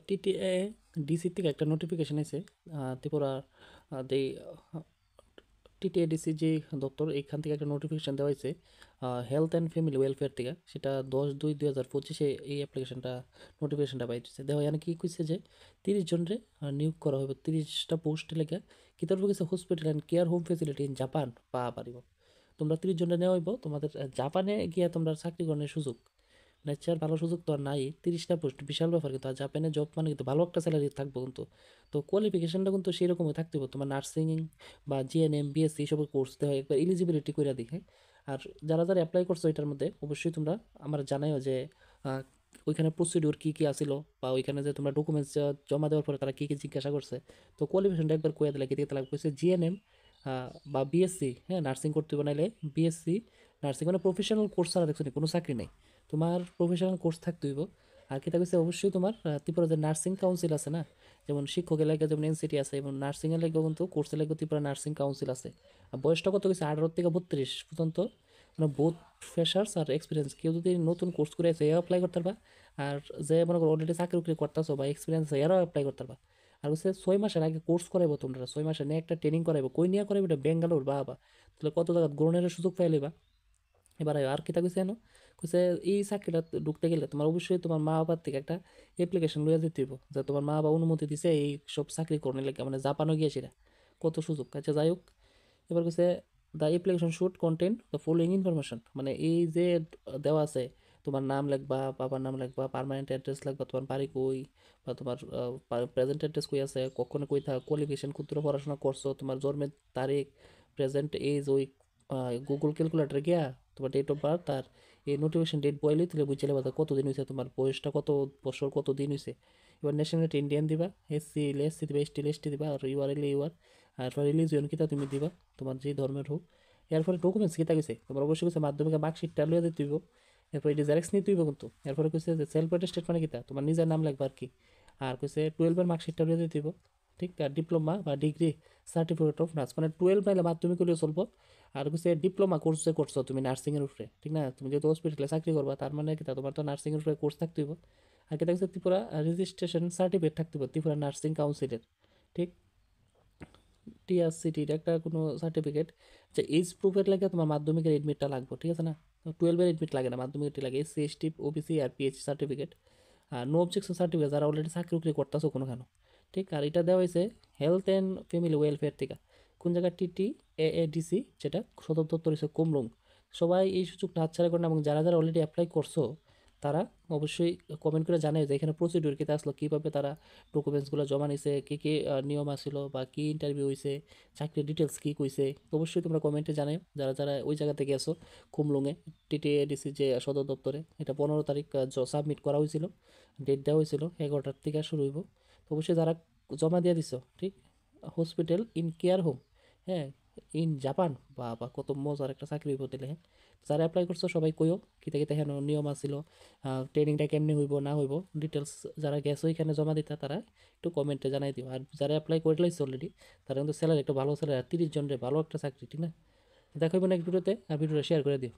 TTA DC থেকে একটা notification আছে ত্রিপুরা দি টিটিএডিসি যে দপ্তর এখান থেকে একটা নোটিফিকেশন দেওয়া হয়েছে হেলথ অ্যান্ড ফ্যামিলি ওয়েলফেয়ার থেকে, সেটা 10/2/2025 এই অ্যাপ্লিকেশনটা নোটিফিকেশনটা পাইছে দেওয়া। মানে কি কইছে যে 30 জনরে নিয়োগ করা হবে, 30টা পোস্ট লেগে কি তারপর কিছু hospital and care home facility in Japan পারিব। তোমরা 30 জনরে নেওয়া হইব, তোমাদের জাপানে গিয়ে তোমরা চাকরি করার সুযোগ, নেচার ভালো সুযোগ তো আর নাই। 30টা পোস্ট বিশাল ব্যাপার, কিন্তু আর জাপানে জব মানে কিন্তু ভালো একটা স্যালারি থাকবো কিন্তু। তো কোয়ালিফিকেশনটা কিন্তু সেরকমই থাকতে হবে, তোমার নার্সিং বা জিএনএম বিএসসি এইসবের কোর্স দেওয়া হয় একবার এলিজিবিলিটি করে দেখে। আর যারা যারা অ্যাপ্লাই করছো এটার মধ্যে অবশ্যই তোমরা আমার জানাইও যে ওইখানে প্রসিডিওর কী কী আসিল, বা ওইখানে যে তোমরা ডকুমেন্টস জমা দেওয়ার পরে তারা কী কী জিজ্ঞাসা করছে। তো কোয়ালিফিকেশনটা একবার কয়ে দিলে কি দিতে লাগবে জিএনএম বা বিএসসি, হ্যাঁ নার্সিং করতে বানাইলে বিএসসি নার্সিং, মানে প্রফেশনাল কোর্স ছাড়া দেখছো কোনো চাকরি নেই, তোমার প্রফেশনাল কোর্স থাকতে হইব। আর কিতা কইছে অবশ্যই তোমার ত্রিপুরা যে নার্সিং কাউন্সিল আছে না, যেমন শিক্ষকের লাগে যেমন এনসিটি আছে, এবং নার্সিংয়ের লাগেও কিন্তু কোর্সের লাগে ত্রিপুরা নার্সিং কাউন্সিল আছে। আর বয়সটা কত গেছে 18 থেকে 32 পর্যন্ত, মানে বোথ ফ্রেশার্স আর এক্সপিরিয়েন্স কেউ যদি নতুন কোর্স করে আছে এও অ্যাপ্লাই করতে পারবা। আর যে মনে করো অলরেডি চাকরি উকরি করতেছো বা এক্সপিরিয়েন্স আছে এরাও অ্যাপ্লাই করতে পারবা। আর হচ্ছে 6 মাসের আগে কোর্স করাইবো, তোমরা 6 মাসের নিয়ে একটা ট্রেনিং করাইবো, কই নিয়ে করাইবো এটা বেঙ্গালোর বা তাহলে কত জায়গা গ্রহণের সুযোগ পাইলেবা। এবার আর কিতা কইছে এনো কইছে এই চাকরিটা ঢুকতে গেলে তোমার অবশ্যই তোমার মা বাবার থেকে একটা অ্যাপ্লিকেশন লইয়া দিতে হইব, যে তোমার মা বাবা অনুমতি দিছে এই সব চাকরি করতে লাগে, মানে জাপানও গিয়েছিলা কত সুযোগ। আচ্ছা যাই হোক, এবার কইছে the application should contain the following information, মানে এই যে দেওয়া আছে তোমার নাম লিখবা, বাবার নাম লিখবা, পার্মানেন্ট অ্যাড্রেস লিখবা, তোমার বাড়ি কই, বা তোমার প্রেজেন্ট অ্যাড্রেস কই আছে, কখনো কই থাক, কোয়ালিফিকেশন কত পড়াশোনা করছো, তোমার জন্মের তারিখ, প্রেজেন্ট এজ, ওই গুগল ক্যালকুলেটর গিয়া তোমার ডেট অফ বার্থ আর এই নোটিফিকেশন ডেট বইলে তুলে বুঝে নেবা কত দিন হয়েছে, তোমার বয়সটা কত বছর কত দিন হয়েছে। এবার ন্যাশনালিটি ইন্ডিয়ান দিবা, এসসি এলে এসসি দিবা, এসটি এলে এসটি দিবা, আর ইউআর এলে ইউআর, আর রিলিজিয়ন কিতা তুমি দিবা, তোমার যে ধর্মের হোক। এরপরে ডকুমেন্টস কিতা গেছে তোমার অবশ্যই কিছু মাধ্যমিকের মার্কশিটটা লইয়া দিতে হইব। এরপর এটি জেরক্স নিতে হইব কিন্তু। এরপরে কইছে যে সেলফ অ্যাটেস্টেড মানে কিতা তোমার নিজের নাম লাগবে আর কি। আর কইছে 12-এর মার্কশিটটা লইয়া দিতে হইব, ঠিক। আর ডিপ্লোমা বা ডিগ্রি সার্টিফিকেট অফ নার্স, মানে 12 পাইলে মাধ্যমিক হলেও চলবো। আর কইছে ডিপ্লোমা কোর্স যে করছো তুমি নার্সিংয়ের উপরে, ঠিক না, তুমি যেহেতু হসপিটালে চাকরি করবা তার মানে কি তোমার তো নার্সিংয়ের উপরে কোর্স থাকতে হইব। আর কি দেখছে ত্রিপুরা রেজিস্ট্রেশন সার্টিফিকেট থাকতে হবে ত্রিপুরা নার্সিং কাউন্সিলের, ঠিক। টিআরসিটির একটা কোনো সার্টিফিকেট, যে এজ প্রুফের লাগে তোমার মাধ্যমিকের এডমিটটা লাগবে, ঠিক আছে না। 12-এর এডমিট লাগে না, মাধ্যমিকটি লাগে, এসসি এসটি ওবিসি আর পিএইচডি সার্টিফিকেট। আর নো অবজেকশন সার্টিফিকেট যারা অলরেডি চাকরি উকরি করতেছো কোনোখানে, ঠিক। আর এটা দেওয়া হয়েছে হেলথ অ্যান্ড ফ্যামিলি ওয়েলফেয়ার থেকে, কোন জায়গায় টিটিএডিসি, যেটা সদর দপ্তর হচ্ছে কুমলুং। সবাই এই সুযোগটা হাতছাড়া করে না, এবং যারা যারা অলরেডি অ্যাপ্লাই করছো তারা অবশ্যই কমেন্ট করে জানায় যে এখানে প্রসিডিউর কীটা আসলো, কীভাবে তারা ডকুমেন্টসগুলো জমা নিছে, কী কী নিয়ম আসছিল, বা কী ইন্টারভিউ হয়েছে, চাকরির ডিটেলস কী কইছে। অবশ্যই তোমরা কমেন্টে জানাও যারা যারা ওই জায়গা থেকে আসো কুমলুঙে টিটিএডিসি যে সদর দপ্তরে। এটা 15 তারিখ সাবমিট করা হয়েছিল, ডেট দেওয়া হয়েছিল 11টার থেকে শুরু হইব। তো অবশ্যই যারা জমা দিয়ে দিছো, ঠিক। হসপিটাল ইন কেয়ার হোম, হ্যাঁ, ইন জাপান, বা কত মজার একটা চাকরি হইব দিলে, হ্যাঁ। যারা অ্যাপ্লাই করছো সবাই কইও কিতা কিতা হেন নিয়ম আছিল, ট্রেনিংটা কেমনি হইব না হইব, ডিটেলস যারা গেছো এখানে জমা দিতা তারা একটু কমেন্টে জানাই দিও। আর যারা অ্যাপ্লাই করে লাইছে অলরেডি তারা কিন্তু স্যালারি একটা ভালো স্যালারি, 30 জনের ভালো একটা চাকরি, ঠিক না। দেখা হইব নেক্সট ভিডিওতে, আর ভিডিওটা শেয়ার করে দিও।